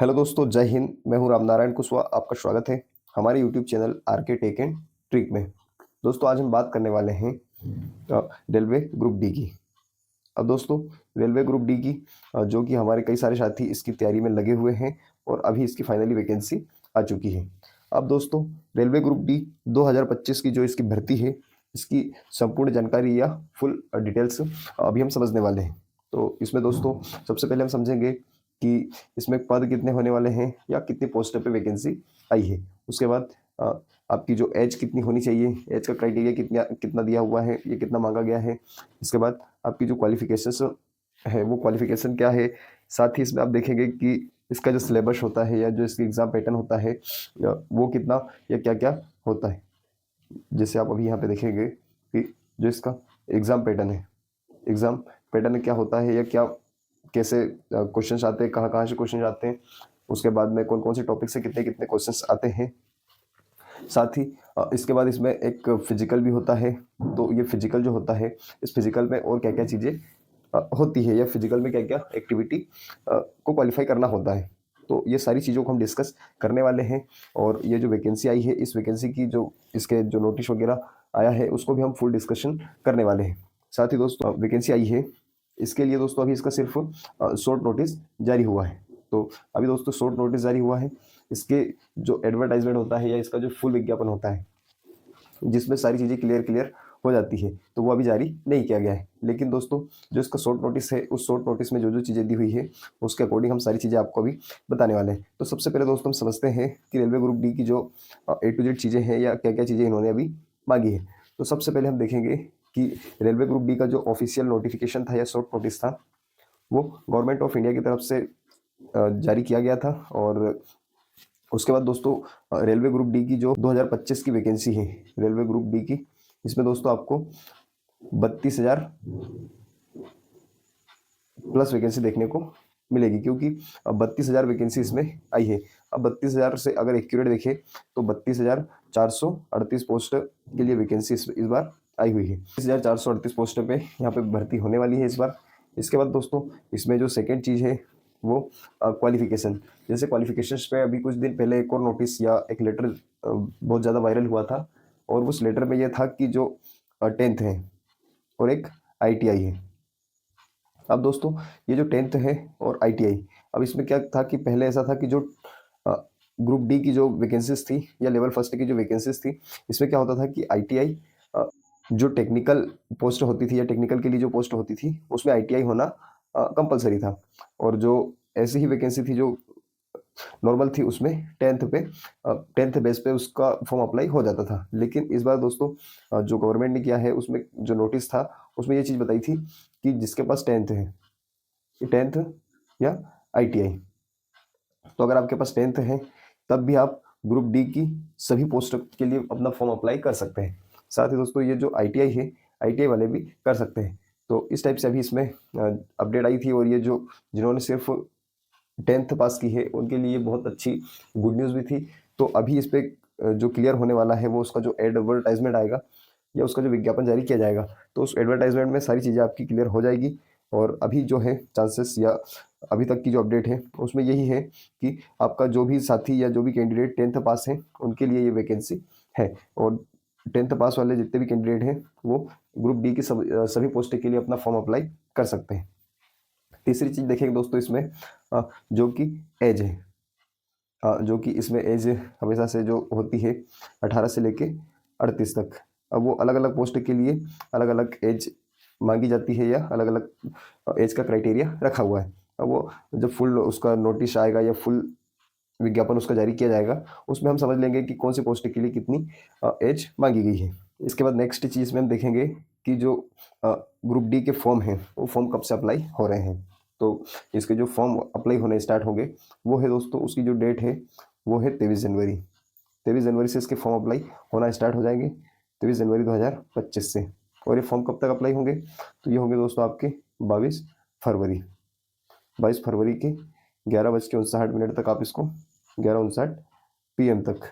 Hello दोस्तों, जय हिंद। मैं हूं रामनारायण कुशवाहा। आपका स्वागत है हमारे YouTube channel R K tech and trick में। दोस्तों, आज हम बात करने वाले हैं रेलवे ग्रुप डी की। अब दोस्तों, रेलवे ग्रुप डी की जो कि हमारे कई सारे साथी इसकी तैयारी में लगे हुए हैं और अभी इसकी फाइनली वैकेंसी आ चुकी है। अब दोस्तों, रेलवे ग्रुप डी 2025 की जो इसकी भर्ती है, इसकी संपूर्ण जानकारी या फुल डिटेल्स अभी हम समझने वाले हैं। तो इसमें दोस्तों सबसे पहले हम समझेंगे कि इसमें पद कितने होने वाले हैं या कितनी पोस्ट पे वैकेंसी आई है। उसके बाद अ, आपकी जो एज कितनी होनी चाहिए, एज का क्राइटेरिया कितना कितना दिया हुआ है, ये कितना मांगा गया है। इसके बाद आपकी जो क्वालिफिकेशंस है वो क्वालिफिकेशन क्या है। साथ ही इसमें आप देखेंगे कि इसका जो सिलेबस होता है या जो इसका एग्ज़ाम पैटर्न होता है वो कितना या क्या क्या होता है। जैसे आप अभी यहाँ पे देखेंगे कि जो इसका एग्ज़ाम पैटर्न है, एग्ज़ाम पैटर्न क्या होता है या क्या कैसे क्वेश्चंस आते हैं, कहाँ कहाँ से क्वेश्चन आते हैं। उसके बाद में कौन कौन से टॉपिक से कितने कितने क्वेश्चंस आते हैं। साथ ही इसके बाद इसमें एक फिजिकल भी होता है। तो ये फिजिकल जो होता है, इस फिजिकल में और क्या क्या चीज़ें होती है या फिजिकल में क्या क्या एक्टिविटी को क्वालिफाई करना होता है। तो ये सारी चीज़ों को हम डिस्कस करने वाले हैं। और ये जो वैकेंसी आई है, इस वैकेंसी की जो इसके जो नोटिस वगैरह आया है उसको भी हम फुल डिस्कशन करने वाले हैं। साथ ही दोस्तों, वैकेंसी आई है, इसके लिए दोस्तों अभी इसका सिर्फ शॉर्ट नोटिस जारी हुआ है। तो अभी दोस्तों शॉर्ट नोटिस जारी हुआ है। इसके जो एडवर्टाइजमेंट होता है या इसका जो फुल विज्ञापन होता है, जिसमें सारी चीज़ें क्लियर क्लियर हो जाती है, तो वो अभी जारी नहीं किया गया है। लेकिन दोस्तों, जो इसका शॉर्ट नोटिस है, उस शॉर्ट नोटिस में जो जो चीज़ें दी हुई है उसके अकॉर्डिंग हम सारी चीज़ें आपको अभी बताने वाले हैं। तो सबसे पहले दोस्तों हम समझते हैं कि रेलवे ग्रुप डी की जो ए टू जेड चीज़ें हैं या क्या क्या चीज़ें इन्होंने अभी मांगी है। तो सबसे पहले हम देखेंगे कि रेलवे ग्रुप डी का जो ऑफिशियल नोटिफिकेशन था या शॉर्ट नोटिस था, वो गवर्नमेंट ऑफ इंडिया की तरफ से जारी किया गया था। और उसके बाद दोस्तों, रेलवे ग्रुप डी की जो 2025 की वैकेंसी है रेलवे ग्रुप डी की, इसमें दोस्तों आपको 32,000 प्लस वैकेंसी देखने को मिलेगी, क्योंकि अब 32,000 वैकेंसी इसमें आई है। अब 32,000 से अगर एक्यूरेट देखें तो 32,438 पोस्ट के लिए वैकेंसी इस बार आई हुई है। 32,438 पोस्ट पे यहाँ पे भर्ती होने वाली है इस बार। इसके बाद दोस्तों, इसमें जो सेकेंड चीज़ है वो क्वालिफिकेशन। जैसे क्वालिफिकेशंस पे अभी कुछ दिन पहले एक और नोटिस या एक लेटर बहुत ज़्यादा वायरल हुआ था। और उस लेटर में यह था कि जो 10th है और एक ITI है। अब दोस्तों, ये जो 10th है और ITI, अब इसमें क्या था कि पहले ऐसा था कि जो ग्रुप डी की जो वैकेंसीज थी या लेवल फर्स्ट की जो वैकेंसीज थी, इसमें क्या होता था कि ITI जो टेक्निकल पोस्ट होती थी या टेक्निकल के लिए जो पोस्ट होती थी उसमें ITI होना कंपलसरी था। और जो ऐसी ही वैकेंसी थी जो नॉर्मल थी, उसमें 10th बेस पे उसका फॉर्म अप्लाई हो जाता था। लेकिन इस बार दोस्तों जो गवर्नमेंट ने किया है, उसमें जो नोटिस था उसमें ये चीज़ बताई थी कि जिसके पास 10th है, 10th या ITI, तो अगर आपके पास 10th है तब भी आप ग्रुप डी की सभी पोस्ट के लिए अपना फॉर्म अप्लाई कर सकते हैं। साथ ही दोस्तों, ये जो ITI है, ITI वाले भी कर सकते हैं। तो इस टाइप से अभी इसमें अपडेट आई थी। और ये जो जिन्होंने सिर्फ 10th पास की है उनके लिए बहुत अच्छी गुड न्यूज़ भी थी। तो अभी इस पे जो क्लियर होने वाला है वो उसका जो एडवर्टाइजमेंट आएगा या उसका जो विज्ञापन जारी किया जाएगा, तो उस एडवर्टाइजमेंट में सारी चीज़ें आपकी क्लियर हो जाएगी। और अभी जो है चांसेस या अभी तक की जो अपडेट है उसमें यही है कि आपका जो भी साथी या जो भी कैंडिडेट 10th पास हैं उनके लिए ये वैकेंसी है। और 10th पास वाले जितने भी कैंडिडेट हैं वो ग्रुप डी की सभी पोस्ट के लिए अपना फॉर्म अप्लाई कर सकते हैं। तीसरी चीज़ देखेंगे दोस्तों इसमें जो कि एज है। जो कि इसमें एज हमेशा से जो होती है 18 से लेके 38 तक। अब वो अलग अलग पोस्ट के लिए अलग अलग एज मांगी जाती है या अलग अलग एज का क्राइटेरिया रखा हुआ है। अब वो जब फुल उसका नोटिस आएगा या फुल विज्ञापन उसका जारी किया जाएगा, उसमें हम समझ लेंगे कि कौन सी पोस्ट के लिए कितनी एज मांगी गई है। इसके बाद नेक्स्ट चीज़ में हम देखेंगे कि जो ग्रुप डी के फॉर्म हैं वो फॉर्म कब से अप्लाई हो रहे हैं। तो इसके जो फॉर्म अप्लाई होने स्टार्ट होंगे वो है दोस्तों, उसकी जो डेट है वो है 23 जनवरी। 23 जनवरी से इसके फॉर्म अप्लाई होना स्टार्ट हो जाएंगे, 23 जनवरी 2025 से। और ये फॉर्म कब तक अप्लाई होंगे, तो ये होंगे दोस्तों आपके 22 फरवरी। 22 फरवरी के 11:59 तक आप इसको 11:59 PM तक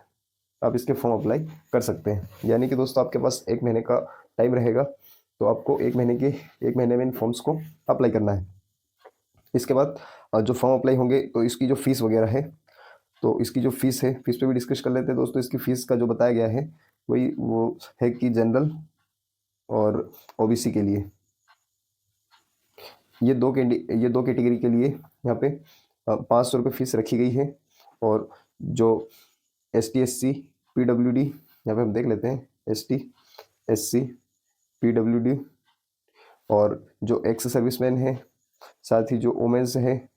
आप इसके फॉर्म अप्लाई कर सकते हैं। यानी कि दोस्तों आपके पास 1 महीने का टाइम रहेगा। तो आपको 1 महीने में इन फॉर्म्स को अप्लाई करना है। इसके बाद जो फॉर्म अप्लाई होंगे तो इसकी जो फीस वगैरह है, तो इसकी जो फीस है, फीस पे भी डिस्कस कर लेते हैं दोस्तों। इसकी फीस का जो बताया गया है वही वो है कि जनरल और ओबीसी के लिए ये दो कैटेगरी के लिए यहाँ पे 500 रुपये फीस रखी गई है। और जो ST SC PWD, यहाँ पे हम देख लेते हैं ST SC PWD और जो एक्स सर्विसमैन है, साथ ही जो वोमेंस है,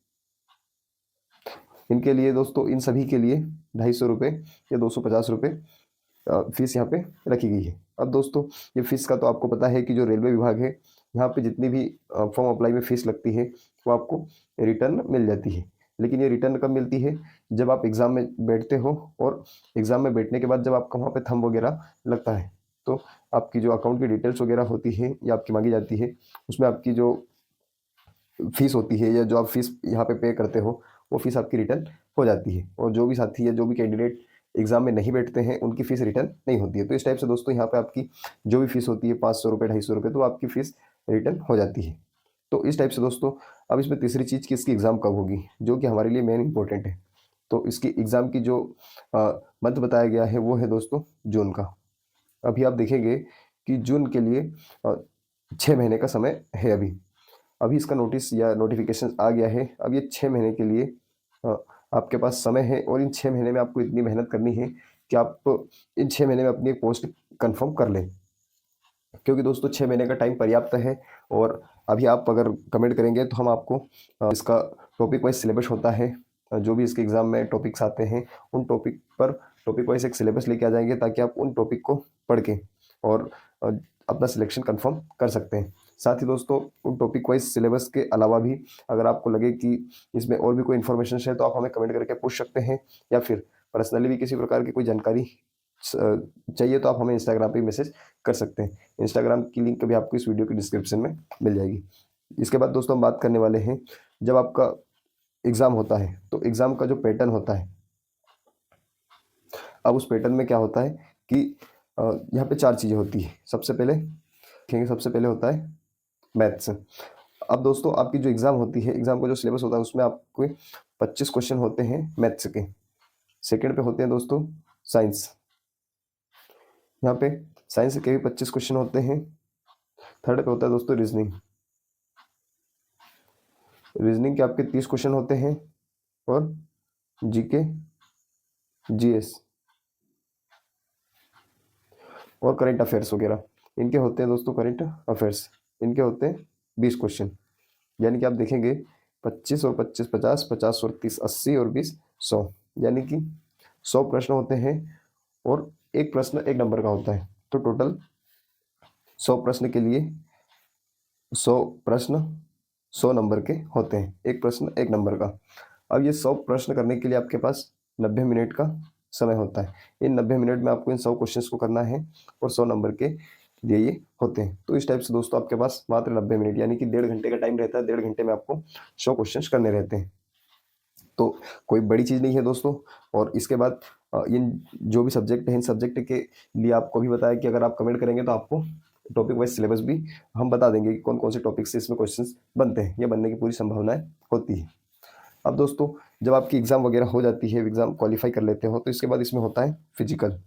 इनके लिए दोस्तों, इन सभी के लिए 250 रुपये या 250 रुपये फीस यहाँ पे रखी गई है। अब दोस्तों ये फीस का तो आपको पता है कि जो रेलवे विभाग है, यहाँ पे जितनी भी फॉर्म अप्लाई में फ़ीस लगती है वो आपको रिटर्न मिल जाती है। लेकिन ये रिटर्न कब मिलती है? जब आप एग्ज़ाम में बैठते हो और एग्ज़ाम में बैठने के बाद जब आपका वहाँ पे थंब वगैरह लगता है, तो आपकी जो अकाउंट की डिटेल्स वगैरह होती है या आपकी मांगी जाती है, उसमें आपकी जो फीस होती है या जो आप फीस यहाँ पे करते हो, वो फीस आपकी रिटर्न हो जाती है। और जो भी साथी या जो भी कैंडिडेट एग्जाम में नहीं बैठते हैं, उनकी फीस रिटर्न नहीं होती है। तो इस टाइप से दोस्तों यहाँ पे आपकी जो भी फीस होती है 500 रुपये 250 रुपये, तो आपकी फीस रिटर्न हो जाती है। तो इस टाइप से दोस्तों, अब इसमें तीसरी चीज़ कि इसकी एग्ज़ाम कब होगी, जो कि हमारे लिए मेन इंपॉर्टेंट है। तो इसकी एग्ज़ाम की जो मंथ बताया गया है वो है दोस्तों जून का। अभी आप देखेंगे कि जून के लिए 6 महीने का समय है। अभी इसका नोटिस या नोटिफिकेशन आ गया है। अब ये 6 महीने के लिए आपके पास समय है और इन 6 महीने में आपको इतनी मेहनत करनी है कि आप इन 6 महीने में अपनी एक पोस्ट कंफर्म कर लें, क्योंकि दोस्तों 6 महीने का टाइम पर्याप्त है। और अभी आप अगर कमेंट करेंगे तो हम आपको इसका टॉपिक वाइज सिलेबस होता है, जो भी इसके एग्ज़ाम में टॉपिक्स आते हैं उन टॉपिक वाइज एक सिलेबस लेके आ जाएंगे, ताकि आप उन टॉपिक को पढ़ के और अपना सिलेक्शन कंफर्म कर सकते हैं। साथ ही दोस्तों, उन टॉपिक वाइज सिलेबस के अलावा भी अगर आपको लगे कि इसमें और भी कोई इन्फॉर्मेशन है तो आप हमें कमेंट करके पूछ सकते हैं, या फिर पर्सनली भी किसी प्रकार की कोई जानकारी चाहिए तो आप हमें इंस्टाग्राम पे मैसेज कर सकते हैं। इंस्टाग्राम की लिंक भी आपको इस वीडियो के डिस्क्रिप्शन में मिल जाएगी। इसके बाद दोस्तों हम बात करने वाले हैं, जब आपका एग्ज़ाम होता है तो एग्ज़ाम का जो पैटर्न होता है, अब उस पैटर्न में क्या होता है कि यहाँ पे 4 चीज़ें होती है। सबसे पहले होता है मैथ्स। अब दोस्तों आपकी जो एग्ज़ाम होती है, एग्ज़ाम का जो सिलेबस होता है उसमें आपके 25 क्वेश्चन होते हैं मैथ्स के। सेकंड पे होते हैं दोस्तों साइंस, यहाँ पे साइंस के भी 25 क्वेश्चन होते हैं। थर्ड पे होता है दोस्तों रीजनिंग के आपके 30 क्वेश्चन होते हैं। और जीके जीएस और करंट अफेयर्स वगैरह, इनके होते हैं दोस्तों करंट अफेयर्स, इनके होते हैं 20 क्वेश्चन। यानी कि आप देखेंगे 25 और 25 50, 50 और 30 80 और 20 100, यानी कि 100 प्रश्न होते हैं और एक प्रश्न 1 नंबर का होता है। तो टोटल 100 प्रश्न के लिए 100 प्रश्न 100 नंबर के होते हैं, एक प्रश्न 1 नंबर का। अब ये 100 प्रश्न करने के लिए आपके पास 90 मिनट का समय होता है। इन 90 मिनट में आपको इन 100 क्वेश्चंस को करना है और 100 नंबर के लिए ये होते हैं। तो इस टाइप से दोस्तों आपके पास मात्र 90 मिनट यानी कि 1.5 घंटे का टाइम रहता है। 1.5 घंटे में आपको 100 क्वेश्चंस करने रहते हैं। तो कोई बड़ी चीज़ नहीं है दोस्तों। और इसके बाद इन जो भी सब्जेक्ट है, इन सब्जेक्ट के लिए आपको भी बताया कि अगर आप कमेंट करेंगे तो आपको टॉपिक वाइज सिलेबस भी हम बता देंगे कि कौन कौन से टॉपिक से इसमें क्वेश्चंस बनते हैं या बनने की पूरी संभावनाएं होती है। अब दोस्तों जब आपकी एग्ज़ाम वगैरह हो जाती है, एग्ज़ाम क्वालिफाई कर लेते हो, तो इसके बाद इसमें होता है फिजिकल।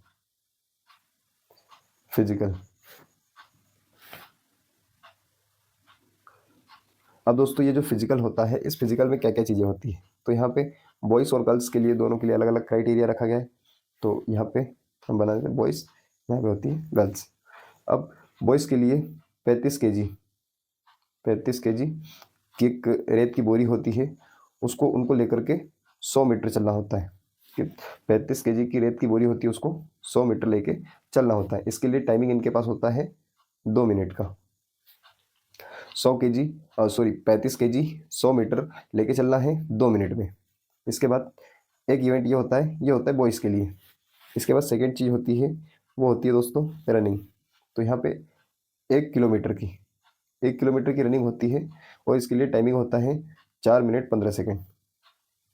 अब दोस्तों ये जो फिजिकल होता है, इस फिजिकल में क्या क्या चीज़ें होती है, तो यहाँ पे बॉयज़ और गर्ल्स के लिए, दोनों के लिए अलग अलग क्राइटेरिया रखा गया है। तो यहाँ पे हम बना देते हैं बॉयज़, यहाँ पे होती है गर्ल्स। अब बॉयज़ के लिए 35 kg की एक रेत की बोरी होती है, उसको उनको लेकर के 100 मीटर चलना होता है। कि 35 kg की रेत की बोरी होती है, उसको 100 मीटर लेके चलना होता है। इसके लिए टाइमिंग इनके पास होता है 2 मिनट का। 35 kg 100 मीटर लेके चलना है 2 मिनट में। इसके बाद एक इवेंट ये होता है बॉयज़ के लिए। इसके बाद सेकेंड चीज़ होती है, वो होती है दोस्तों रनिंग। तो यहाँ पे 1 किलोमीटर की रनिंग होती है और इसके लिए टाइमिंग होता है 4 मिनट 15 सेकेंड,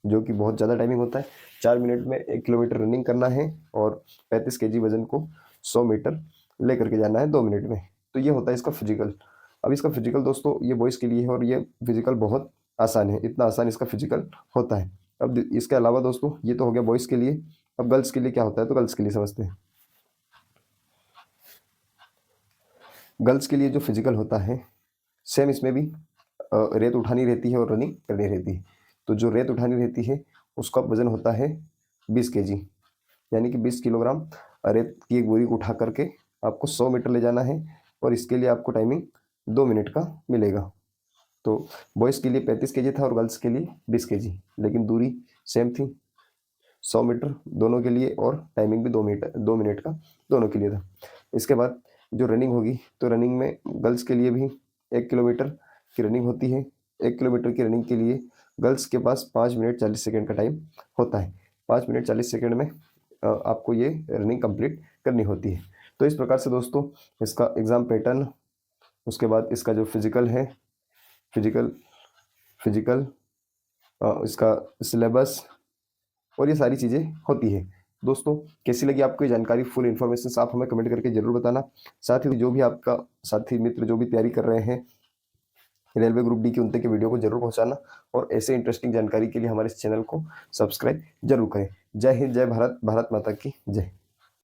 जो कि बहुत ज़्यादा टाइमिंग होता है। 4 मिनट में 1 किलोमीटर रनिंग करना है और 35 kg वजन को 100 मीटर लेकर के जाना है 2 मिनट में। तो ये होता है इसका फिजिकल। अब इसका फिजिकल दोस्तों ये बॉयज़ के लिए है और ये फिजिकल बहुत आसान है, इतना आसान इसका फिजिकल होता है। अब इसके अलावा दोस्तों ये तो हो गया बॉयज़ के लिए। अब गर्ल्स के लिए क्या होता है, तो गर्ल्स के लिए समझते हैं। गर्ल्स के लिए जो फिजिकल होता है सेम इसमें भी रेत उठानी रहती है और रनिंग करनी रहती है। तो जो रेत उठानी रहती है उसका वजन होता है 20 केजी, यानी कि 20 किलोग्राम रेत की एक बोरी को उठा करके आपको 100 मीटर ले जाना है, और इसके लिए आपको टाइमिंग 2 मिनट का मिलेगा। तो बॉयज़ के लिए 35 केजी था और गर्ल्स के लिए 20 केजी, लेकिन दूरी सेम थी, 100 मीटर दोनों के लिए, और टाइमिंग भी 2 मिनट का दोनों के लिए था। इसके बाद जो रनिंग होगी, तो रनिंग में गर्ल्स के लिए भी 1 किलोमीटर की रनिंग होती है। 1 किलोमीटर की रनिंग के लिए गर्ल्स के पास 5 मिनट 40 सेकंड का टाइम होता है। 5 मिनट 40 सेकंड में आपको ये रनिंग कंप्लीट करनी होती है। तो इस प्रकार से दोस्तों इसका एग्ज़ाम पैटर्न, उसके बाद इसका जो फिजिकल है, फिजिकल फिजिकल इसका सिलेबस, और ये सारी चीज़ें होती है। दोस्तों कैसी लगी आपको ये जानकारी, फुल इन्फॉर्मेशन आप हमें कमेंट करके ज़रूर बताना। साथ ही जो भी आपका साथी मित्र जो भी तैयारी कर रहे हैं रेलवे ग्रुप डी की, उन तक के वीडियो को जरूर पहुंचाना, और ऐसे इंटरेस्टिंग जानकारी के लिए हमारे इस चैनल को सब्सक्राइब जरूर करें। जय हिंद, जय भारत, भारत माता की जय।